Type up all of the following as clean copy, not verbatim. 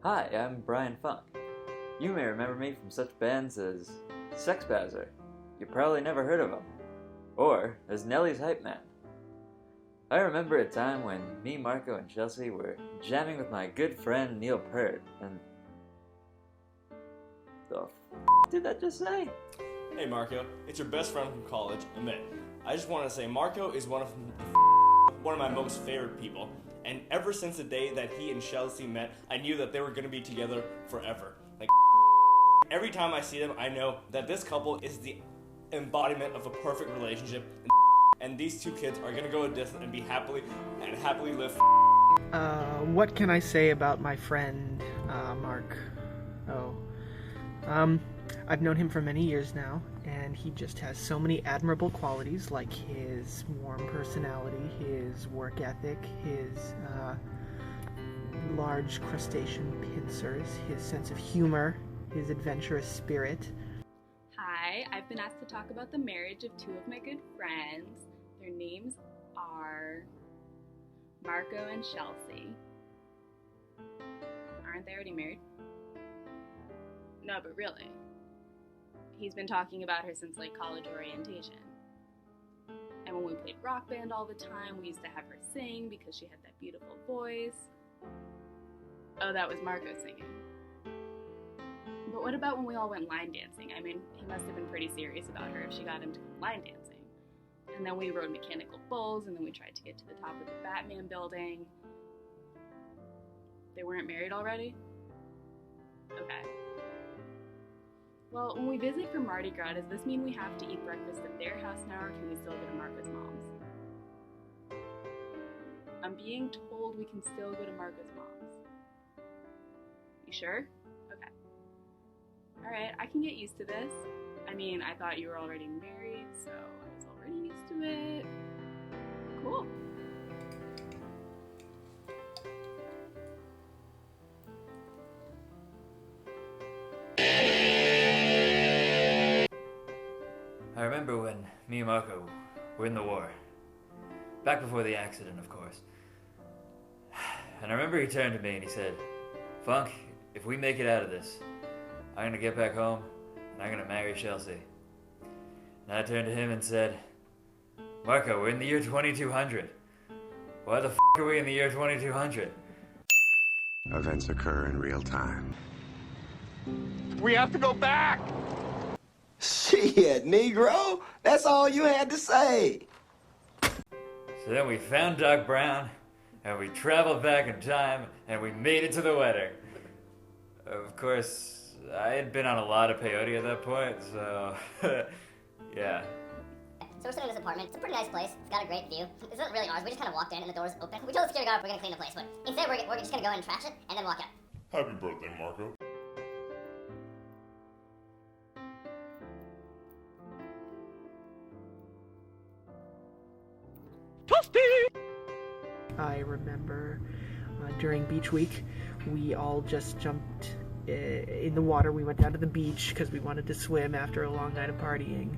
Hi, I'm Brian Funk. You may remember me from such bands as Sex Bowser. You probably never heard of him. Or as Nelly's Hype Man. I remember a time when me, Marco, and Shelsey were jamming with my good friend Neil Peart, and... the f*** did that just say? Hey Marco, it's your best friend from college, Amit. I just want to say Marco is one of my most favorite people, and ever since the day that he and Shelsey met, I knew that they were going to be together forever. Like, every time I see them, I know that this couple is the embodiment of a perfect relationship, and these two kids are going to go a distance and be happily live. What can I say about my friend, Mark? I've known him for many years now, and he just has so many admirable qualities, like his warm personality, his work ethic, his large crustacean pincers, his sense of humor, his adventurous spirit. Hi, I've been asked to talk about the marriage of two of my good friends. Their names are Marco and Shelsey. Aren't they already married? No, but really. He's been talking about her since like college orientation. And when we played rock band all the time, we used to have her sing because she had that beautiful voice. Oh, that was Marco singing. But what about when we all went line dancing? I mean, he must have been pretty serious about her if she got him to go line dancing. And then we rode mechanical bulls, and then we tried to get to the top of the Batman building. They weren't married already? Okay. Well, when we visit for Mardi Gras, does this mean we have to eat breakfast at their house now, or can we still go to Marco's mom's? I'm being told we can still go to Marco's mom's. You sure? Okay. Alright, I can get used to this. I mean, I thought you were already married, so I was already used to it. Cool. I remember when me and Marco were in the war. Back before the accident, of course. And I remember he turned to me and he said, "Funk, if we make it out of this, I'm gonna get back home and I'm gonna marry Shelsey." And I turned to him and said, "Marco, we're in the year 2200. Why the f*** are we in the year 2200? Events occur in real time. We have to go back! Shit, Negro, that's all you had to say. So then we found Doc Brown, and we traveled back in time, and we made it to the wedding. Of course, I had been on a lot of peyote at that point, so yeah. So we're sitting in this apartment. It's a pretty nice place. It's got a great view. It's not really ours. We just kind of walked in and the door's open. We told the security guard we're going to clean the place, but instead we're just going to go in and trash it and then walk out. Happy birthday, Marco. I remember during beach week, we all just jumped in the water. We went down to the beach because we wanted to swim after a long night of partying.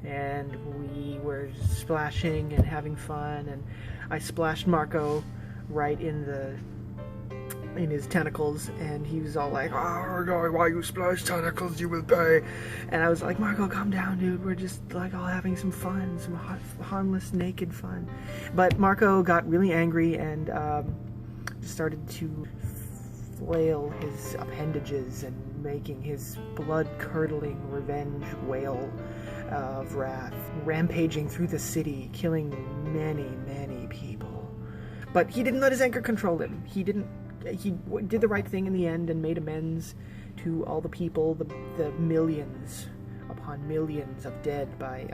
And we were splashing and having fun, and I splashed Marco right in his tentacles, and he was all like, "Oh, why you splash tentacles, you will pay." And I was like, "Marco, calm down, dude. We're just like all having some fun, some harmless naked fun." But Marco got really angry and started to flail his appendages and making his blood-curdling revenge wail of wrath, rampaging through the city, killing many, many people. But he didn't let his anger control him. He did the right thing in the end and made amends to all the people, the millions upon millions of dead by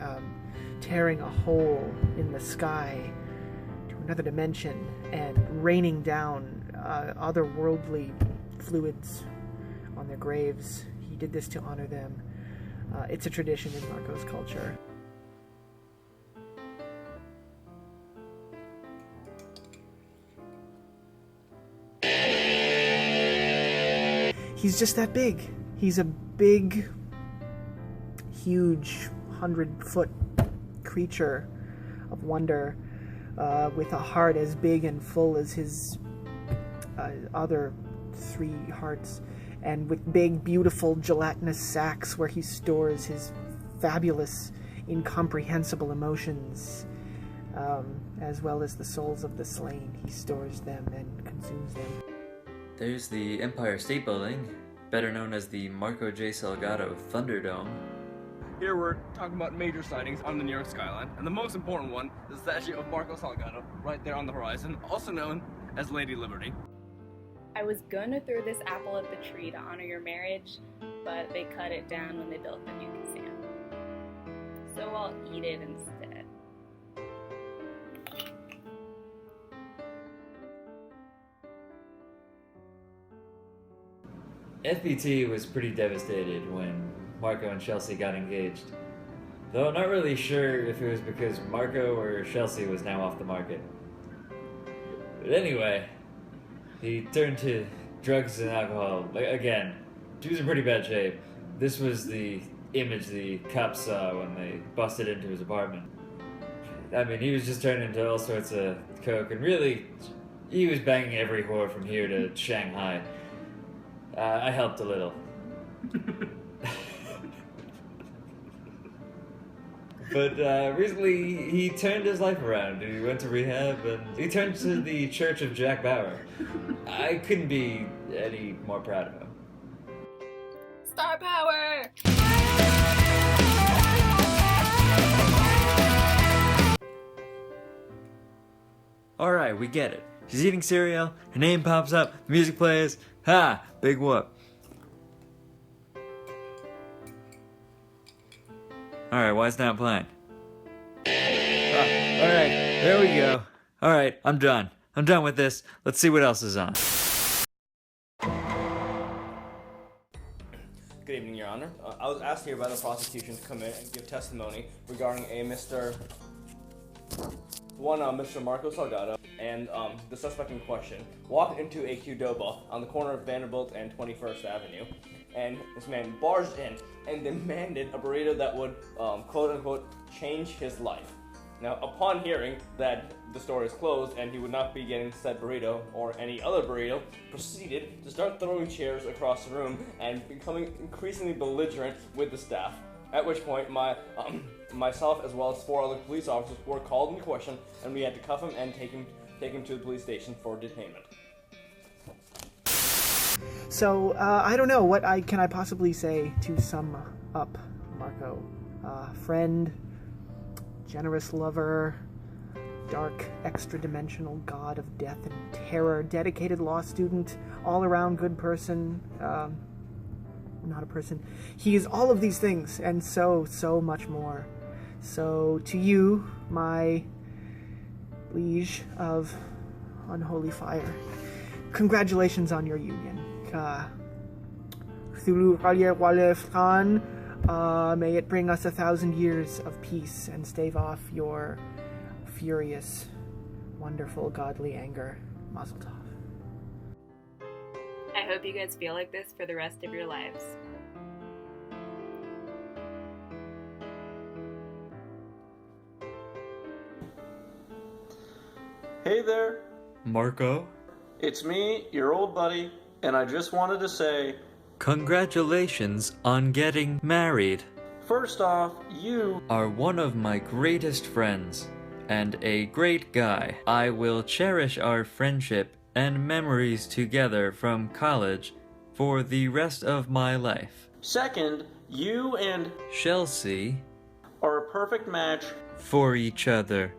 tearing a hole in the sky to another dimension and raining down otherworldly fluids on their graves. He did this to honor them. It's a tradition in Marco's culture. He's just that big. He's a big, huge, 100-foot creature of wonder with a heart as big and full as his other 3 hearts, and with big, beautiful, gelatinous sacks where he stores his fabulous, incomprehensible emotions, as well as the souls of the slain. He stores them and consumes them. There's the Empire State Building, better known as the Marco J. Salgado Thunderdome. Here we're talking about major sightings on the New York skyline, and the most important one is the statue of Marco Salgado, right there on the horizon, also known as Lady Liberty. I was gonna throw this apple at the tree to honor your marriage, but they cut it down when they built the new museum. So I'll eat it instead. FBT was pretty devastated when Marco and Shelsey got engaged. Though I'm not really sure if it was because Marco or Shelsey was now off the market. But anyway, he turned to drugs and alcohol. Again, he was in pretty bad shape. This was the image the cops saw when they busted into his apartment. I mean, he was just turning into all sorts of coke, and really, he was banging every whore from here to Shanghai. I helped a little. But recently, he turned his life around. He went to rehab, and he turned to the Church of Jack Bauer. I couldn't be any more proud of him. Star power! Alright, we get it. She's eating cereal, her name pops up, the music plays. Ha! Big whoop. Alright, why is it not playing? Alright, there we go. Alright, I'm done. I'm done with this. Let's see what else is on. Good evening, Your Honor. I was asked here by the prosecution to come in and give testimony regarding a Mr. Marco Salgado, and the suspect in question walked into a Qdoba on the corner of Vanderbilt and 21st Avenue, and this man barged in and demanded a burrito that would, quote-unquote, change his life. Now, upon hearing that the store is closed and he would not be getting said burrito or any other burrito, proceeded to start throwing chairs across the room and becoming increasingly belligerent with the staff. At which point, myself as well as 4 other police officers were called into question, and we had to cuff him and take him to the police station for detainment. So, I don't know, what can I possibly say to sum up Marco? Friend, generous lover, dark, extra-dimensional god of death and terror, dedicated law student, all-around good person, not a person. He is all of these things, and so much more. So, to you, my liege of unholy fire, congratulations on your union. May it bring us 1,000 years of peace and stave off your furious, wonderful, godly anger. Mazel tov. I hope you guys feel like this for the rest of your lives. Hey there, Marco? it's me, your old buddy, and I just wanted to say, Congratulations on getting married. first off, you Are one of my greatest friends, and a great guy. I will cherish our friendship and memories together from college for the rest of my life. second, you and Shelsey, are a perfect match. for each other.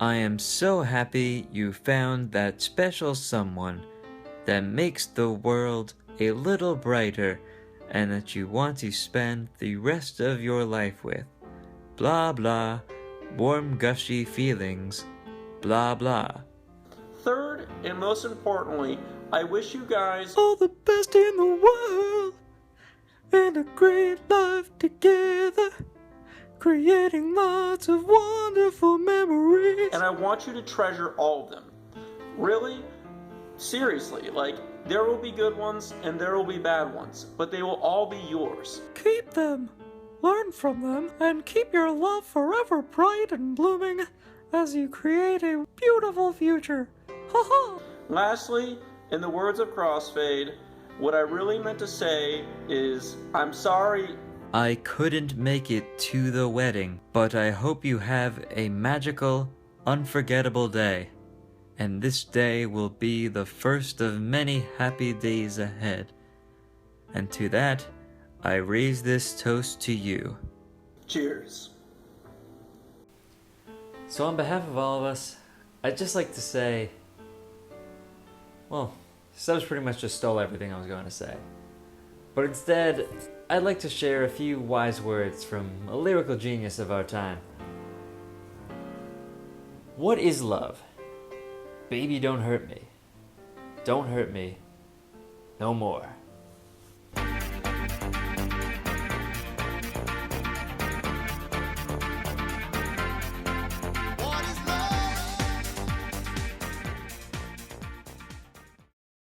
I am so happy you found that special someone that makes the world a little brighter and that you want to spend the rest of your life with. Blah blah, warm gushy feelings, blah blah. Third, and most importantly, I wish you guys All the best in the world, and a great life together, creating lots of wonderful memories. and I want you to treasure all of them. Really? Seriously, like, there will be good ones and there will be bad ones, but they will all be yours. Keep them, learn from them, and keep your love forever bright and blooming as you create a beautiful future. Ha ha! Lastly, In the words of Crossfade, what I really meant to say is, I'm sorry I couldn't make it to the wedding, but I hope you have a magical, unforgettable day. And this day will be the first of many happy days ahead. And to that, I raise this toast to you. cheers. So on behalf of all of us, I'd just like to say, well, Stubbs pretty much just stole everything I was going to say. But instead, I'd like to share a few wise words from a lyrical genius of our time. What is love? Baby, don't hurt me. Don't hurt me. No more.